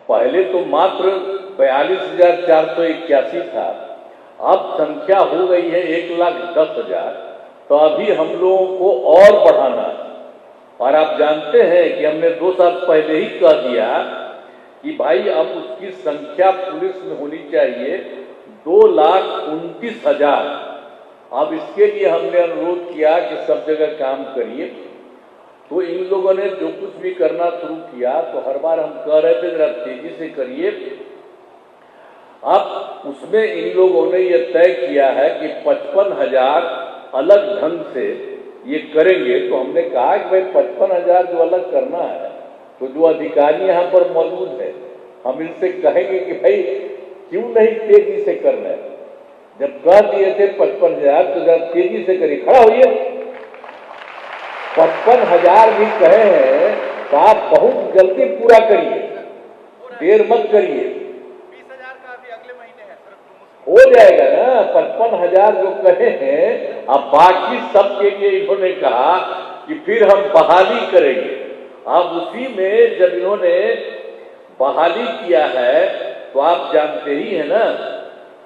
पहले तो मात्र 42,481 था, अब संख्या हो गई है 1,10,000। तो अभी हम लोगों को और बढ़ाना है। और आप जानते हैं कि हमने 2 साल पहले ही कह दिया कि भाई अब उसकी संख्या पुलिस में होनी चाहिए 2,29,000। अब इसके लिए हमने अनुरोध किया कि सब जगह काम करिए। तो इन लोगों ने जो कुछ भी करना शुरू किया, तो हर बार हम कह रहे थे जरा तेजी से करिए। अब उसमें इन लोगों ने ये तय किया है कि 55,000 अलग ढंग से ये करेंगे। तो हमने कहा कि भाई 55,000 जो अलग करना है, तो जो अधिकारी यहाँ पर मौजूद है, हम इनसे कहेंगे कि भाई क्यों नहीं तेजी से करना है। जब कह दिए थे 55,000, तो जरा तेजी से करिए, खड़ा होइए। 55,000 भी कहे हैं तो आप बहुत जल्दी पूरा करिए, देर मत करिए। 20,000 का अभी अगले महीने है, हो जाएगा ना। 55,000 जो कहे हैं, अब बाकी सब के लिए इन्होंने कहा कि फिर हम बहाली करेंगे। अब उसी में जब इन्होंने बहाली किया है, तो आप जानते ही है ना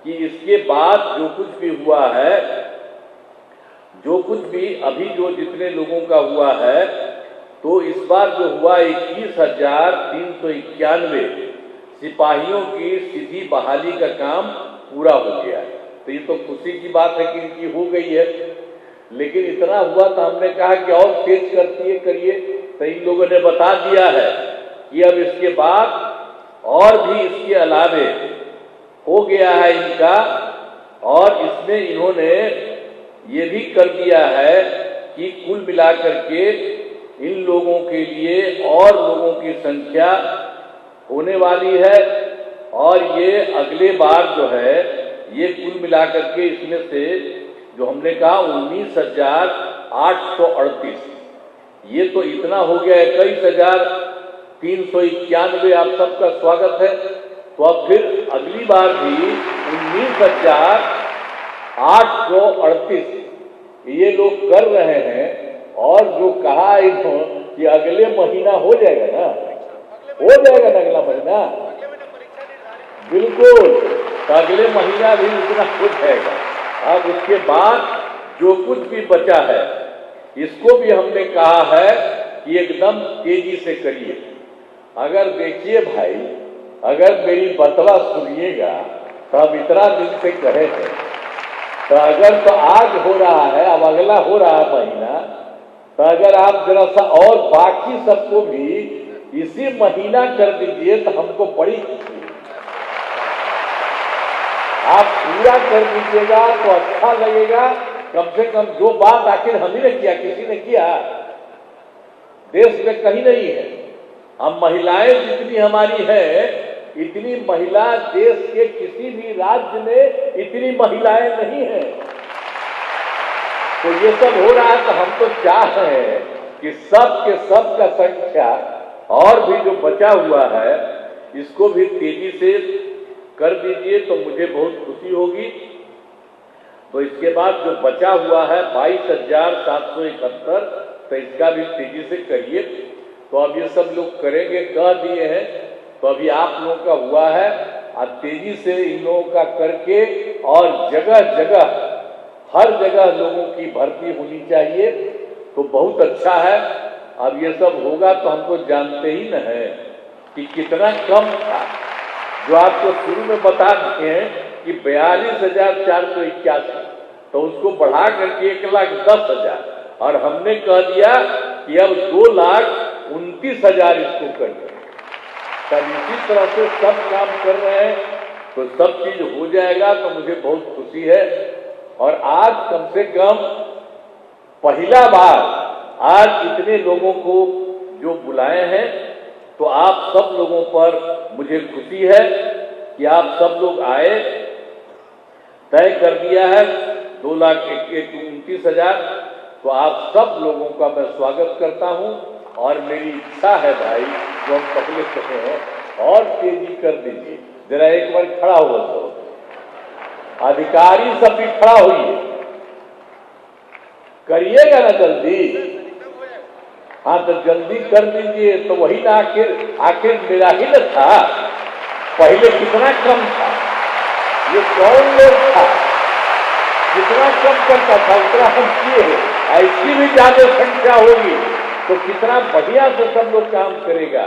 कि इसके बाद जो कुछ भी हुआ है, जो कुछ भी अभी जो जितने लोगों का हुआ है, तो इस बार जो हुआ 21,391 सिपाहियों की सीधी बहाली का काम पूरा हो गया है। तो ये तो खुशी की बात है कि इनकी हो गई है। लेकिन इतना हुआ तो हमने कहा कि और तेज करिए। तो इन लोगों ने बता दिया है कि अब इसके बाद और भी इसके अलावे हो गया है इनका। और इसमें इन्होंने ये भी कर दिया है कि कुल मिलाकर के इन लोगों के लिए और लोगों की संख्या होने वाली है। और ये अगले बार जो है, ये कुल मिलाकर के इसमें से जो हमने कहा 19,838, ये तो इतना हो गया 21,391। आप सबका स्वागत है। तो अब फिर अगली बार भी 19,838 ये लोग कर रहे हैं। और जो कहा इन्होंने कि अगले महीना हो जाएगा ना, हो जाएगा ना अगला महीना, बिल्कुल। तो अगले महीना भी इतना हो जाएगा। अब उसके बाद जो कुछ भी बचा है, इसको भी हमने कहा है कि एकदम तेजी से करिए। अगर देखिए भाई, अगर मेरी बतवा सुनिएगा तो अब इतना दिन से कहे हैं, तो अगर तो आज हो रहा है, अब अगला हो रहा है महीना, तो अगर आप जरा सा और बाकी सबको भी इसी महीना कर दीजिए तो हमको बड़ी खुशी है। आप पूरा कर दीजिएगा तो अच्छा लगेगा। कम से कम जो बात आखिर हम ही ने किया, किसी ने किया, देश में कहीं नहीं है। हम महिलाएं जितनी हमारी है, इतनी महिला देश के किसी भी राज्य में इतनी महिलाएं नहीं है। तो ये सब हो रहा है, तो हम तो चाह रहे हैं कि सब के सब का संख्या और भी जो बचा हुआ है, इसको भी तेजी से कर दीजिए तो मुझे बहुत खुशी होगी। तो इसके बाद जो बचा हुआ है 22,771, तो इसका भी तेजी से करिए। तो अब ये सब लोग करेंगे, कह दिए हैं। तो अभी आप लोगों का हुआ है, आज तेजी से इन लोगों का करके और जगह जगह हर जगह लोगों की भर्ती होनी चाहिए। तो बहुत अच्छा है। अब ये सब होगा तो हमको जानते ही न है कि कितना कम था। जो आपको शुरू में बता दिए हैं कि 42,481, तो उसको बढ़ा करके 1,10,000, और हमने कह दिया कि अब 2,29,000 इसको कर दें। तब इसी तरह से सब काम कर रहे हैं, तो सब चीज हो जाएगा। तो मुझे बहुत खुशी है। और आज कम से कम पहला बार आज इतने लोगों को जो बुलाए हैं, तो आप सब लोगों पर मुझे खुशी है कि आप सब लोग आए। तय कर दिया है 2,29,000। तो आप सब लोगों का मैं स्वागत करता हूं। और मेरी इच्छा है भाई, जो हम पहले कहे हैं, और तेजी कर दीजिए। जरा एक बार खड़ा हुआ तो अधिकारी सब भी खड़ा हुई करिएगा ना जल्दी। हाँ, तो जल्दी कर दीजिए। तो वही ना, आखिर मेरा ही न था। पहले कितना कम था, ये कौन लोग था, कितना कम करता था उतना हम किए हैं। ऐसी भी ज्यादा संख्या होगी तो कितना बढ़िया से सब लोग काम करेगा।